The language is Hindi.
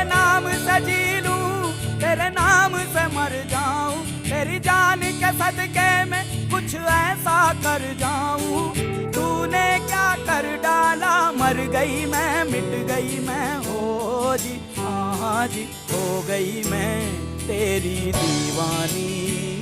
तेरे नाम से जी लूं, तेरे नाम से मर जाऊं, तेरी जान के सदके में कुछ ऐसा कर जाऊं। तूने क्या कर डाला, मर गई मैं, मिट गई मैं, हो जी हाँ जी, हो गई मैं तेरी दीवानी।